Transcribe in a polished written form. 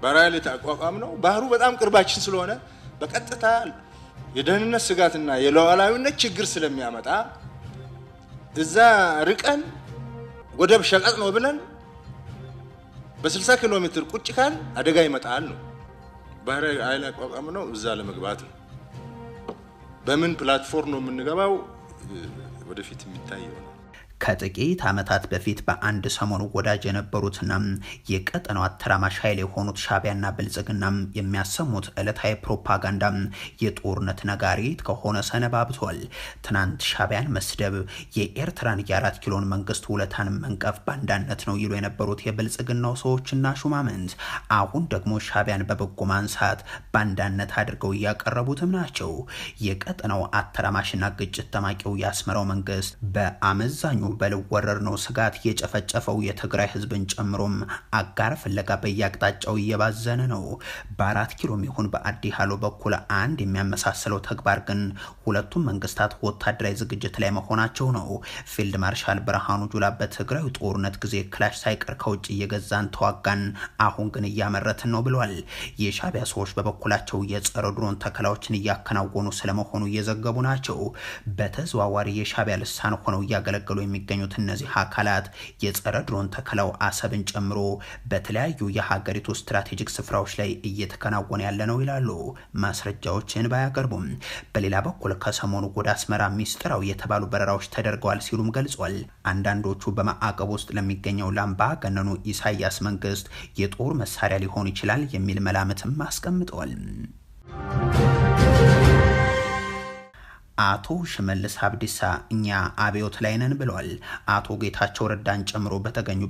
በራይል የተቋቋም ነው። ባህሩ በጣም ቅርባችን ስለሆነ በቀጥታ የደህንነት ስጋትና የሉዓላዊነት ችግር ስለሚያመጣ እዛ ርቀን ወደብ ሸቀጥ ነው ብለን በ60 ኪሎ ሜትር ቁጭ ካል አደጋ ይመጣል ነው። ባህር ኃይል አቋቋም ነው እዛ ለመግባት ነው። በምን ፕላትፎርም ነው የምንገባው ወደፊት የሚታየው ነው። ከጥቂት ዓመታት በፊት በአንድ ሰሞኑ ወዳጅ የነበሩትና የቀጠናው አተራማሽ ኃይል የሆኑት ሻዕቢያና ብልጽግና የሚያሰሙት ዕለታዊ ፕሮፓጋንዳ የጦርነት ነጋሪት ከሆነ ሰነባብቷል። ትናንት ሻዕቢያን መስደብ የኤርትራን የ4 ኪሎን መንግስት ውለታን መንቀፍ ባንዳነት ነው ይሉ የነበሩት የብልጽግናው ሰዎችና ሹማምንት አሁን ደግሞ ሻዕቢያን በበጎ ማንሳት ባንዳነት አድርገው እያቀረቡትም ናቸው። የቀጠናው አተራማሽና ግጭት ጠማቂው የአስመራው መንግስት በአመዛኙ በልወረር ነው ስጋት የጨፈጨፈው የትግራይ ህዝብን ጨምሮም አጋር ፍለጋ በየአቅጣጫው እየባዘነ ነው። በ4 ኪሎም ይሁን በአዲ ሃሎ በኩል አንድ የሚያመሳስለው ተግባር ግን ሁለቱም መንግስታት ወታደራዊ ዝግጅት ላይ መሆናቸው ነው። ፊልድ ማርሻል ብርሃኑ ጁላ በትግራይ ጦርነት ጊዜ ክላሽ ሳይቀር ከውጭ እየገዛን ተዋጋን፣ አሁን ግን እያመረትን ነው ብለዋል። የሻዕቢያ ሰዎች በበኩላቸው የጸረ ድሮን ተከላዎችን እያከናወኑ ስለመሆኑ እየዘገቡ ናቸው። በተዘዋዋሪ የሻዕቢያ ልሳን ሆነው እያገለገሉ የሚገኙት እነዚህ አካላት የጸረ ድሮን ተከላው አሰብን ጨምሮ በተለያዩ የሀገሪቱ ስትራቴጂክ ስፍራዎች ላይ እየተከናወነ ያለ ነው ይላሉ፣ ማስረጃዎችን ባያቀርቡም። በሌላ በኩል ከሰሞኑ ወደ አስመራ ሚስጥራዊ የተባሉ በረራዎች ተደርገዋል ሲሉም ገልጿል። አንዳንዶቹ በማዕቀብ ውስጥ ለሚገኘው ለአምባገነኑ ኢሳያስ መንግስት የጦር መሳሪያ ሊሆን ይችላል የሚል መላምትም አስቀምጠዋል። አቶ ሽመልስ አብዲሳ እኛ አብዮት ላይ ነን ብለዋል። አቶ ጌታቸው ረዳን ጨምሮ በተገኙ